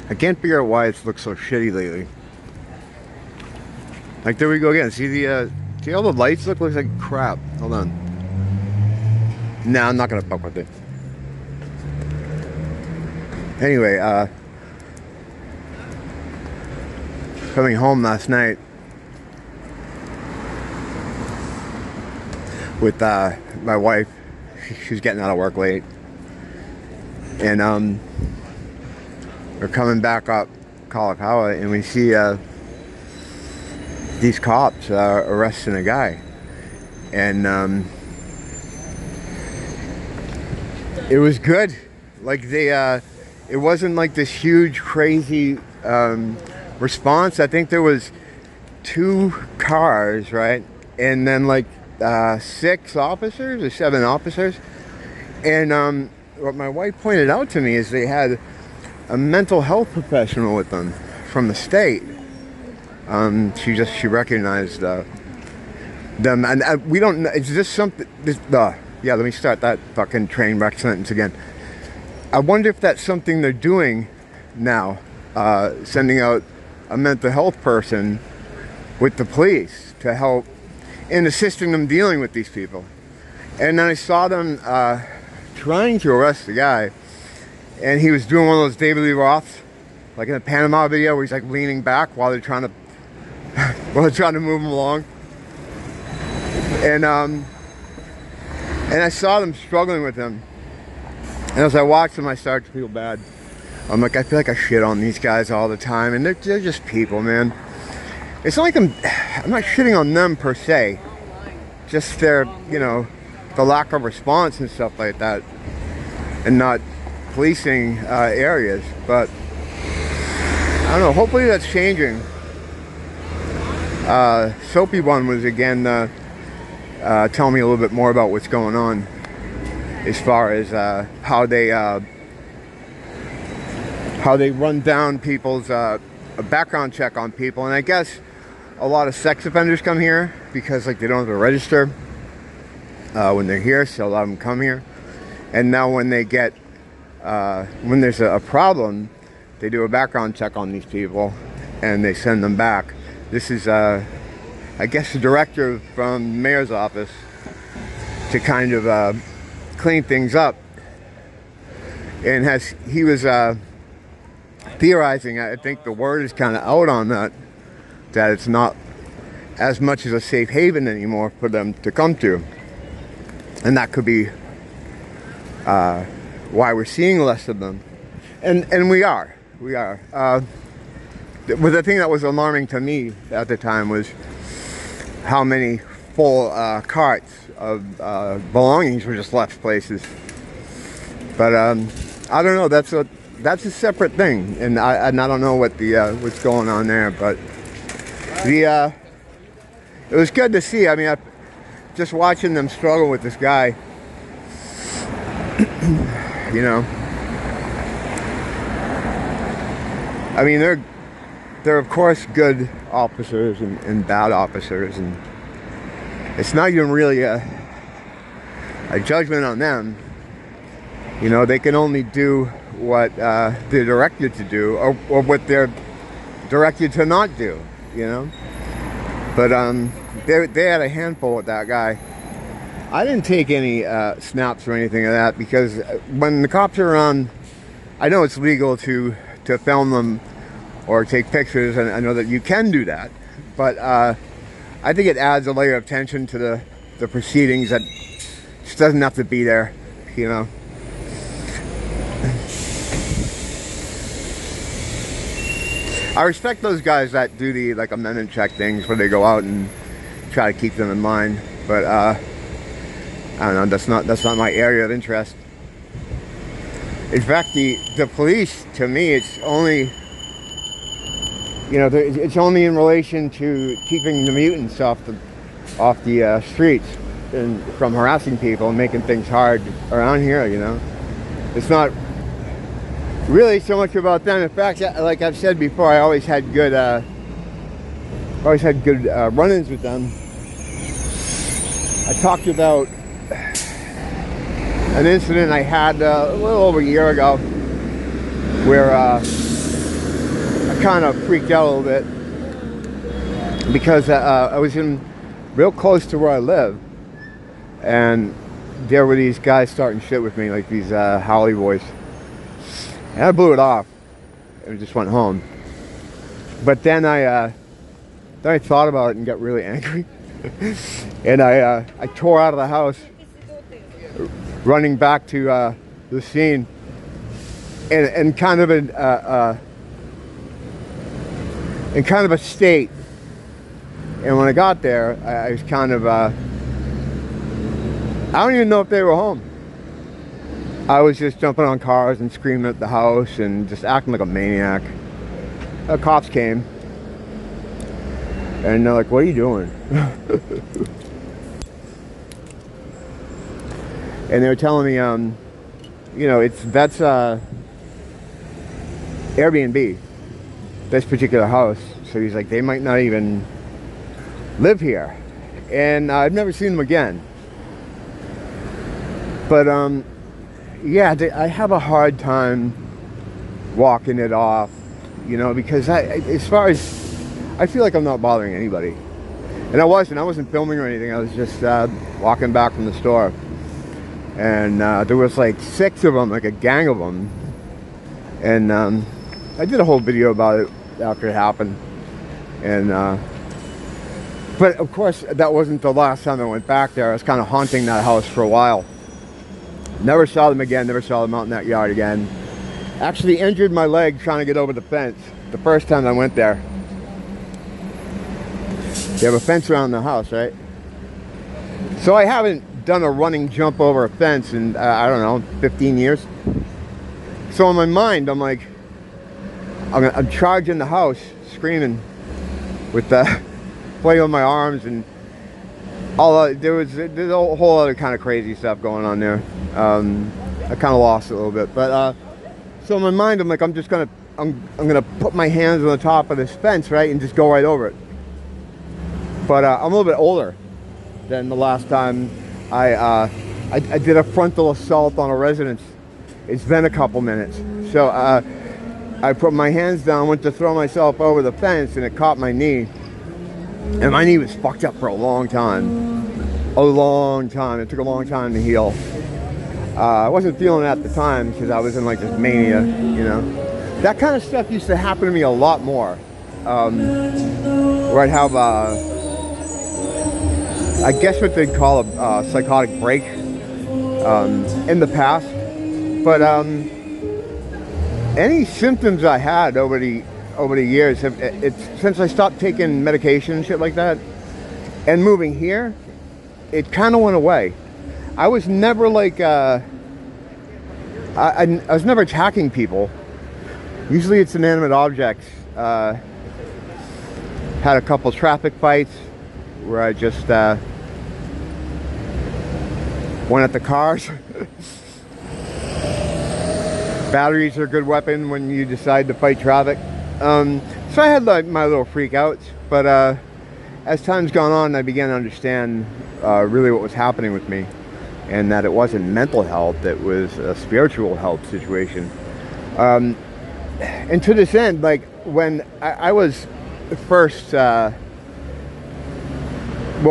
I can't figure out why it's looked so shitty lately. Like, there we go again. See all the lights looks like crap. Hold on. Nah, I'm not gonna fuck with it. Anyway, coming home last night with my wife. She was getting out of work late, and we're coming back up Kalakaua, and we see these cops arresting a guy, and it was good. Like it wasn't like this huge crazy response. I think there was 2 cars, right, and then like 6 officers or 7 officers, and what my wife pointed out to me is they had a mental health professional with them from the state. She recognized them, and we don't know. Is this something? Yeah, let me start that fucking train wreck sentence again. I wonder if that's something they're doing now, sending out a mental health person with the police to help in assisting them dealing with these people. And then I saw them trying to arrest the guy, and he was doing one of those David Lee Roths, like in the Panama video, where he's like leaning back while they're trying to move him along. And I saw them struggling with him. And as I watched them, I started to feel bad. I'm like, I feel like I shit on these guys all the time, and they're just people, man. It's not like I'm not shitting on them per se, just their, you know, the lack of response and stuff like that, and not policing areas. But I don't know, hopefully that's changing. Soapy One was again telling me a little bit more about what's going on as far as how they run down people's background check on people. And I guess a lot of sex offenders come here because like they don't have to register when they're here, so a lot of them come here. And now when they get when there's a problem, they do a background check on these people and they send them back. This is I guess the director from the mayor's office to kind of clean things up, and he was theorizing, I think the word is kind of out on that it's not as much as a safe haven anymore for them to come to, and that could be why we're seeing less of them, and we are. But the thing that was alarming to me at the time was how many full carts of belongings were just left places. But I don't know. That's a separate thing, and I don't know what what's going on there. But it was good to see. I mean, just watching them struggle with this guy. You know, I mean, they're of course good officers and bad officers, and it's not even really a judgment on them. You know, they can only do what they're directed to do, or what they're directed to not do, you know. But they had a handful with that guy. I didn't take any snaps or anything of that, because when the cops are around, I know it's legal to film them or take pictures, and I know that you can do that, but I think it adds a layer of tension to the proceedings that just doesn't have to be there, you know. I respect those guys that do the like amendment check things where they go out and try to keep them in line, but I don't know, that's not my area of interest. In fact, the police, to me, it's only, you know, it's only in relation to keeping the mutants off the streets and from harassing people and making things hard around here, you know. It's not really so much about them. In fact, like I've said before, I always had good run-ins with them. I talked about an incident I had a little over a year ago where kind of freaked out a little bit because I was in real close to where I live, and there were these guys starting shit with me, like these Howley boys, and I blew it off and just went home. But then I thought about it and got really angry, and I tore out of the house, running back to the scene, and kind of in kind of a state. And when I got there, I was kind of I don't even know if they were home. I was just jumping on cars and screaming at the house and just acting like a maniac. The cops came, and they're like, "What are you doing?" And they were telling me, you know, that's Airbnb, this particular house. So he's like, they might not even live here, and I've never seen them again. But yeah, I have a hard time walking it off, you know, because as far as I feel like I'm not bothering anybody, and I wasn't filming or anything. I was just walking back from the store, and there was like 6 of them, like a gang of them, and I did a whole video about it after it happened, and but of course that wasn't the last time I went back there. I was kind of haunting that house for a while. Never saw them again, never saw them out in that yard again. Actually injured my leg trying to get over the fence the first time I went there. They have a fence around the house, right? So I haven't done a running jump over a fence in, I don't know, 15 years. So in my mind, I'm like, I'm charging the house, screaming with the play on my arms, and all there's a whole other kind of crazy stuff going on there. I kind of lost it a little bit, but so in my mind, I'm like, I'm gonna put my hands on the top of this fence, right, and just go right over it. But I'm a little bit older than the last time I did a frontal assault on a residence. It's been a couple minutes, so I put my hands down, went to throw myself over the fence, and it caught my knee. And my knee was fucked up for a long time. A long time. It took a long time to heal. I wasn't feeling it at the time because I was in like this mania, you know. That kind of stuff used to happen to me a lot more. Where I'd have, I guess what they'd call a psychotic break in the past. But any symptoms I had over the years, since I stopped taking medication and shit like that, and moving here, it kind of went away. I was never like, I was never attacking people. Usually it's inanimate objects. Had a couple traffic fights where I just went at the cars. Batteries are a good weapon when you decide to fight traffic. So I had like my little freakouts, but as time's gone on, I began to understand really what was happening with me, and that it wasn't mental health, it was a spiritual health situation. And to this end, like when I was first, well,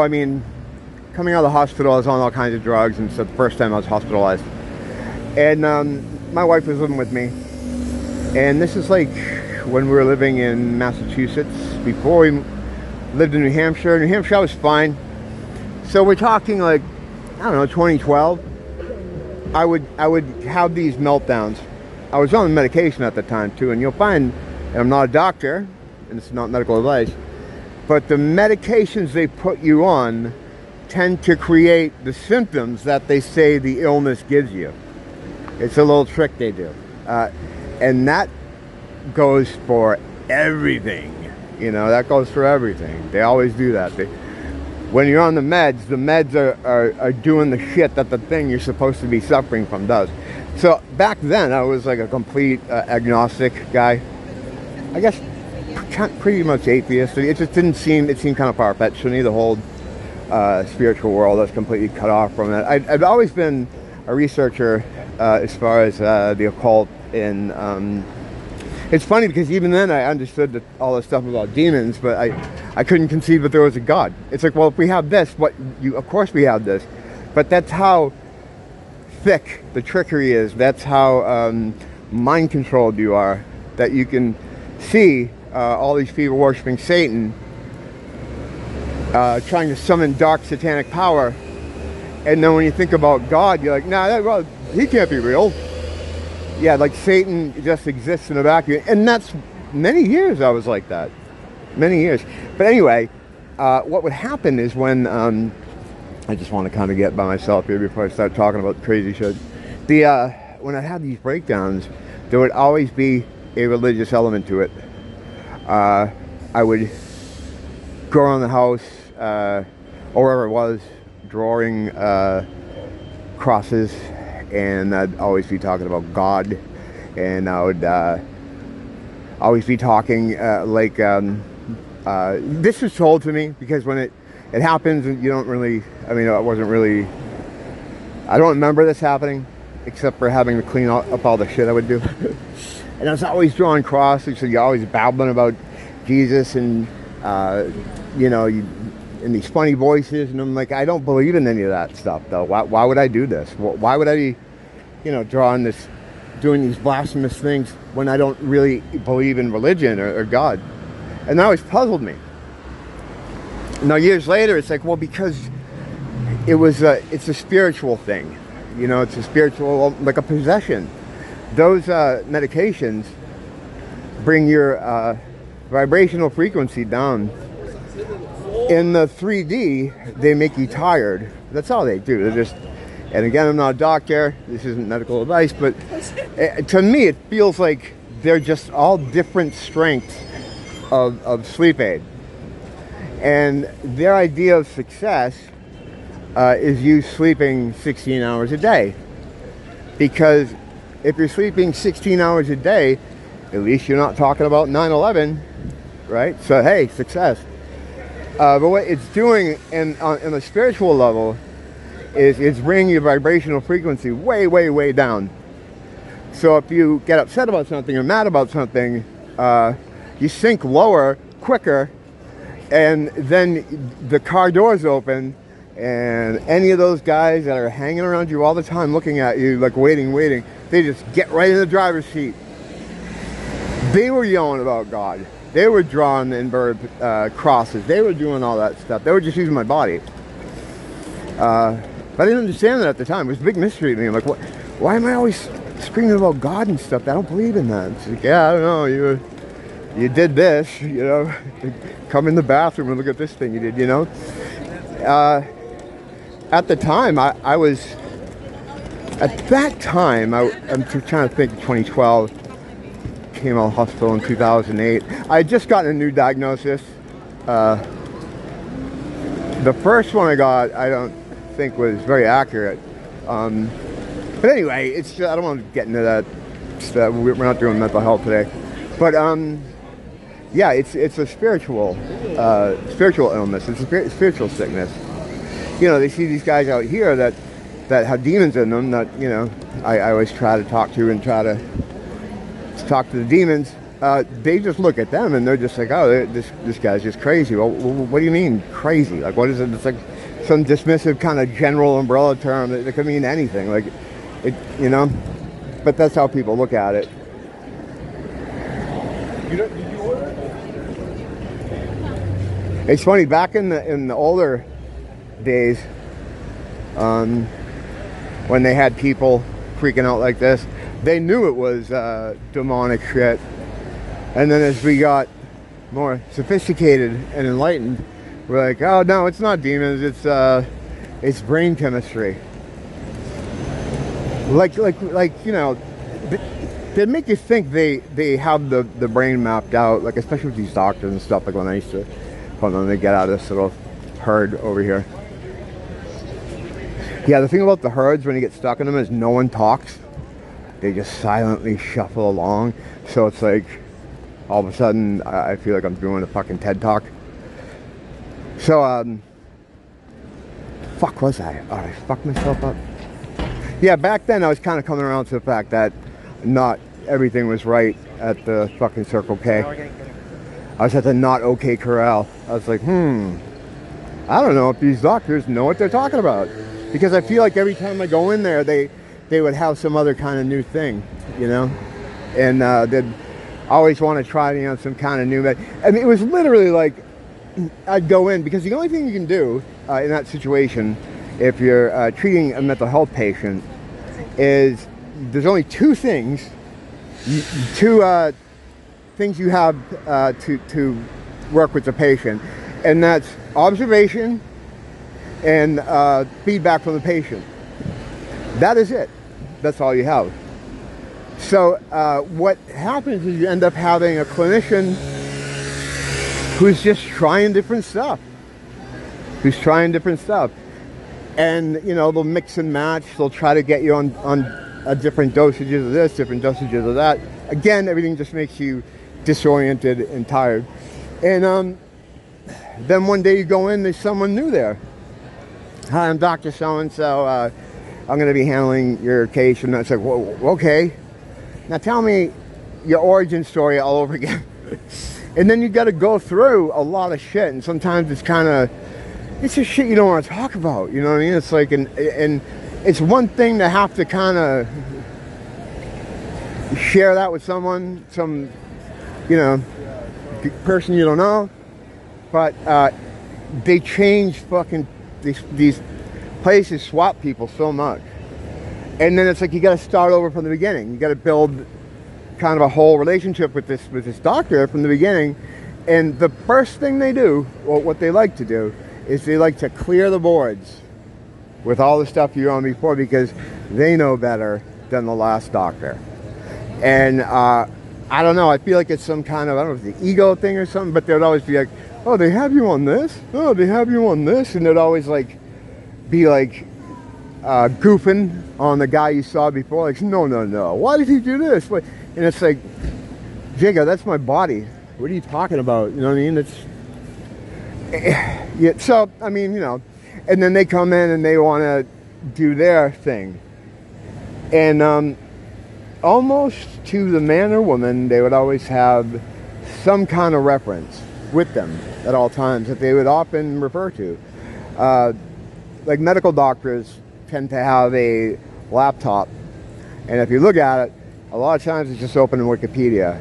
I mean, coming out of the hospital, I was on all kinds of drugs, and so the first time I was hospitalized, and my wife was living with me, and this is like when we were living in Massachusetts. Before we lived in New Hampshire. New Hampshire, I was fine. So we're talking like, I don't know, 2012. I would have these meltdowns. I was on medication at the time too, and you'll find, and I'm not a doctor, and it's not medical advice, but the medications they put you on tend to create the symptoms that they say the illness gives you. It's a little trick they do. And that goes for everything. You know, that goes for everything. They always do that. When you're on the meds are doing the shit that the thing you're supposed to be suffering from does. So back then, I was like a complete agnostic guy. I guess pretty much atheist. It just didn't seem, it seemed kind of far-fetched to me, the whole spiritual world. That's completely cut off from it. I've always been a researcher as far as the occult, and It's funny because even then I understood all the stuff about demons, but I couldn't conceive that there was a God. It's like, well, if we have this, of course we have this. But that's how thick the trickery is. That's how mind controlled you are. That you can see all these people worshiping Satan, trying to summon dark satanic power. And then when you think about God, you're like, nah, well, he can't be real. Yeah, like Satan just exists in a vacuum. And that's many years I was like that. Many years. But anyway, what would happen is when, I just want to kind of get by myself here before I start talking about crazy shit. When I had these breakdowns, there would always be a religious element to it. I would go around the house, or wherever it was, drawing crosses, and I'd always be talking about God, and I would always be talking this was told to me, because when it happens, you don't really, I mean, it wasn't really, I don't remember this happening, except for having to clean up all the shit I would do. And I was always drawing crosses, so you're always babbling about Jesus, and you know, in these funny voices, and I'm like, I don't believe in any of that stuff, though. Why would I do this? Why would I be, you know, drawing this, doing these blasphemous things when I don't really believe in religion or God? And that always puzzled me. Now, years later, it's like, well, because it's a spiritual thing. You know, it's a spiritual, like a possession. Those medications bring your vibrational frequency down. In the 3D, they make you tired. That's all they do. They're just, and again, I'm not a doctor. This isn't medical advice, but to me, it feels like they're just all different strengths of sleep aid. And their idea of success is you sleeping 16 hours a day. Because if you're sleeping 16 hours a day, at least you're not talking about 9/11, right? So, hey, success. But what it's doing in a spiritual level is it's bringing your vibrational frequency way, way, way down. So if you get upset about something or mad about something, you sink lower, quicker, and then the car doors open, and any of those guys that are hanging around you all the time looking at you, like waiting, they just get right in the driver's seat. They were yelling about God. They were drawing inverted crosses. They were doing all that stuff. They were just using my body. But I didn't understand that at the time. It was a big mystery to me. I'm like, why am I always screaming about God and stuff? I don't believe in that. It's like, yeah, I don't know. You did this, you know. Come in the bathroom and look at this thing you did, you know. At the time, I'm trying to think, 2012. Came out of hospital in 2008. I had just gotten a new diagnosis. The first one I got, I don't think was very accurate. But anyway, it's just, I don't want to get into that stuff. We're not doing mental health today. But yeah, it's a spiritual illness. It's a spiritual sickness. You know, they see these guys out here that have demons in them. That, you know, I always try to talk to and try to talk to the demons. They just look at them and they're just like, oh, this guy's just crazy. Well, what do you mean crazy? Like, what is it? It's like some dismissive kind of general umbrella term that could mean anything. Like, it, you know. But that's how people look at it. Did you order it? It's funny. Back in the older days, when they had people freaking out like this, they knew it was demonic shit. And then as we got more sophisticated and enlightened, we're like, oh no, it's not demons, it's brain chemistry. Like you know, they make you think they have the brain mapped out, like especially with these doctors and stuff, like when they get out of this little herd over here. Yeah, the thing about the herds when you get stuck in them is no one talks. They just silently shuffle along. So it's like, all of a sudden, I feel like I'm doing a fucking TED Talk. So, fuck was I? Oh, I fucked myself up. Yeah, back then I was kind of coming around to the fact that not everything was right at the fucking Circle K. I was at the not okay corral. I was like, I don't know if these doctors know what they're talking about. Because I feel like every time I go in there, they would have some other kind of new thing, you know? And they'd always want to try, you know, some kind of new... I mean, it was literally like, I'd go in, because the only thing you can do in that situation, if you're treating a mental health patient, is there's only two things, things you have to work with the patient, and that's observation and feedback from the patient. That is it. That's all you have. So what happens is you end up having a clinician who's just trying different stuff. And, you know, they'll mix and match. They'll try to get you on different dosages of this, different dosages of that. Again, everything just makes you disoriented and tired. And then one day you go in, there's someone new there. Hi, I'm Dr. So-and-so. I'm going to be handling your case. And it's like, whoa, okay. Now tell me your origin story all over again. And then you got to go through a lot of shit. And sometimes it's kind of, it's just shit you don't want to talk about. You know what I mean? It's like, and it's one thing to have to kind of share that with someone, some, you know, person you don't know. But they change fucking, these places swap people so much. And then it's like you got to start over from the beginning. You got to build kind of a whole relationship with this doctor from the beginning. And the first thing they do, or what they like to do, is they like to clear the boards with all the stuff you're on before, because they know better than the last doctor. And I don't know, I feel like it's some kind of, I don't know if it's the ego thing or something, but they'd always be like, oh, they have you on this? Oh, they have you on this? And they'd always like be like goofing on the guy you saw before, like, no, why did he do this? And it's like, Jacob, that's my body. What are you talking about? You know what I mean? It's, yeah. So, I mean, you know, and then they come in and they want to do their thing. And almost to the man or woman, they would always have some kind of reference with them at all times that they would often refer to. Like medical doctors tend to have a laptop, and if you look at it, a lot of times it's just open in Wikipedia.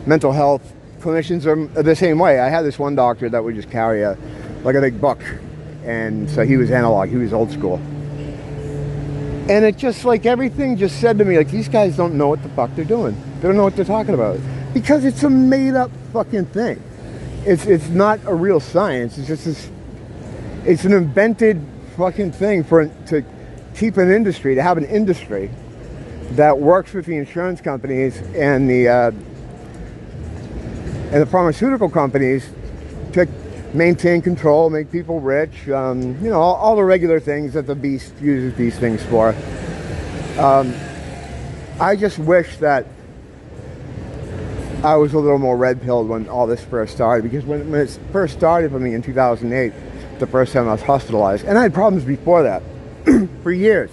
Mental health clinicians are the same way. I had this one doctor that would just carry a big book, and so he was analog, he was old school. And it just, like, everything just said to me, like, these guys don't know what the fuck they're doing. They don't know what they're talking about. Because it's a made-up fucking thing. It's not a real science. It's just this, it's an invented fucking thing to keep an industry, to have an industry that works with the insurance companies and the pharmaceutical companies to maintain control, make people rich, you know, all the regular things that the beast uses these things for. I just wish that I was a little more red-pilled when all this first started, because when it first started for me in 2008, the first time I was hospitalized, and I had problems before that for years,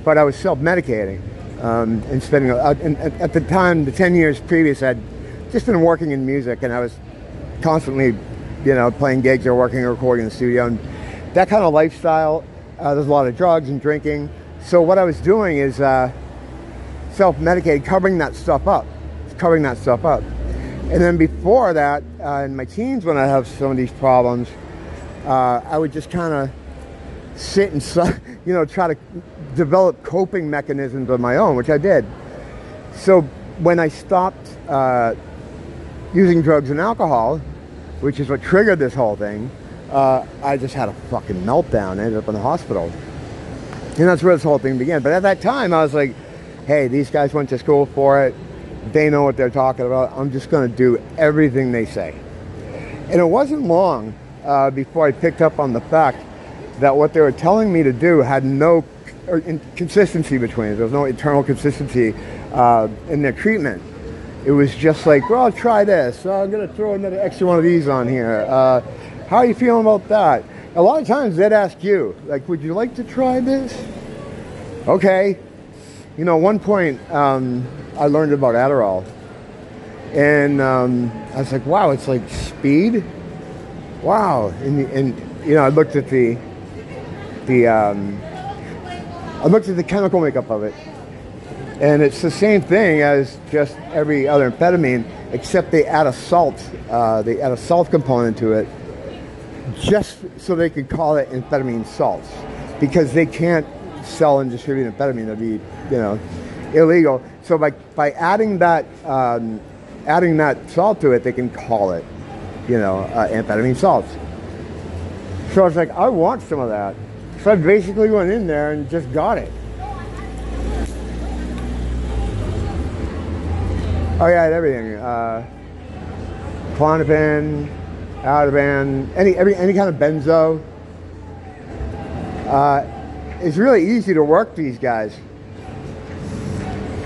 but I was self-medicating and spending, at the time, the 10 years previous, I'd just been working in music, and I was constantly, you know, playing gigs or working or recording in the studio, and that kind of lifestyle, there's a lot of drugs and drinking. So what I was doing is self-medicating, covering that stuff up. And then before that, in my teens, when I have some of these problems, I would just kind of sit and, you know, try to develop coping mechanisms of my own, which I did. So when I stopped using drugs and alcohol, which is what triggered this whole thing, I just had a fucking meltdown. I ended up in the hospital. And that's where this whole thing began. But at that time, I was like, hey, these guys went to school for it. They know what they're talking about. I'm just going to do everything they say. And it wasn't long before I picked up on the fact that what they were telling me to do had no consistency between it. There was no internal consistency in their treatment. It was just like, well, try this. I'm going to throw another extra one of these on here. How are you feeling about that? A lot of times they'd ask you, like, would you like to try this? Okay. You know, at one point, I learned about Adderall, and I was like, wow, it's like speed. Wow, and you know, I looked at the chemical makeup of it, and it's the same thing as just every other amphetamine, except they add a salt. They add a salt component to it, just so they could call it amphetamine salts, because they can't sell and distribute amphetamine. That'd be, you know, illegal. So by adding that salt to it, they can call it, you know, amphetamine salts. So I was like, I want some of that. So I basically went in there and just got it. Oh yeah, everything. Klonopin, Ativan, any kind of benzo. It's really easy to work these guys.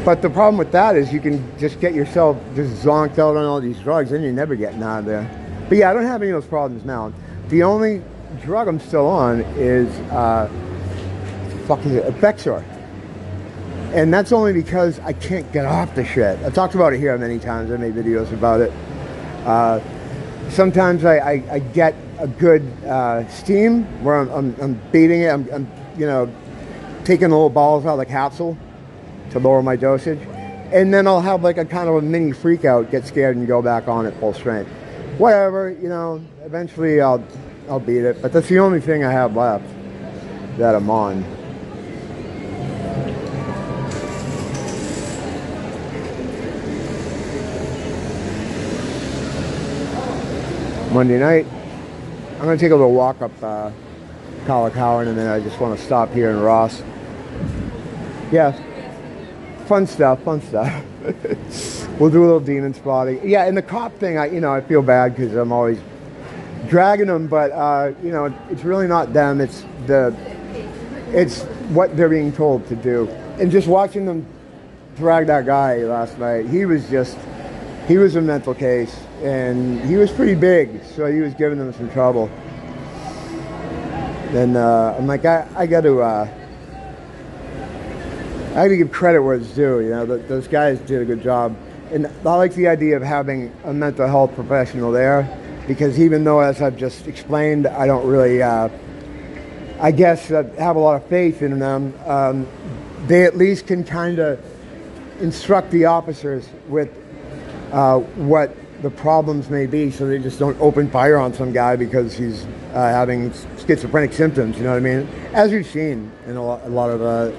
But the problem with that is you can just get yourself just zonked out on all these drugs and you're never getting out of there. But yeah, I don't have any of those problems now. The only drug I'm still on is Bexor. And that's only because I can't get off the shit. I've talked about it here many times. I made videos about it. Sometimes I get a good steam where I'm beating it. I'm you know, taking the little balls out of the capsule to lower my dosage, and then I'll have like a kind of a mini freak out, get scared, and go back on at full strength. Whatever, you know. Eventually, I'll beat it. But that's the only thing I have left that I'm on. Monday night, I'm gonna take a little walk up Kalakawan, and then I just want to stop here in Ross. Yeah. Fun stuff. We'll do a little demon spotting. Yeah, and the cop thing, I feel bad because I'm always dragging them, but you know, it's really not them. It's what they're being told to do. And just watching them drag that guy last night, he was a mental case, and he was pretty big, so he was giving them some trouble. And I'm like, I got to give credit where it's due. You know, those guys did a good job, and I like the idea of having a mental health professional there, because even though, as I've just explained, I don't really, I guess, have a lot of faith in them, they at least can kind of instruct the officers with what the problems may be, so they just don't open fire on some guy because he's having schizophrenic symptoms. You know what I mean? As we've seen in a lot of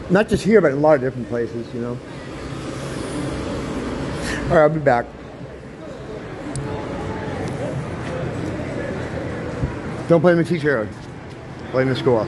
not just here, but in a lot of different places, you know. All right, I'll be back. Don't blame the teacher. Blame the school.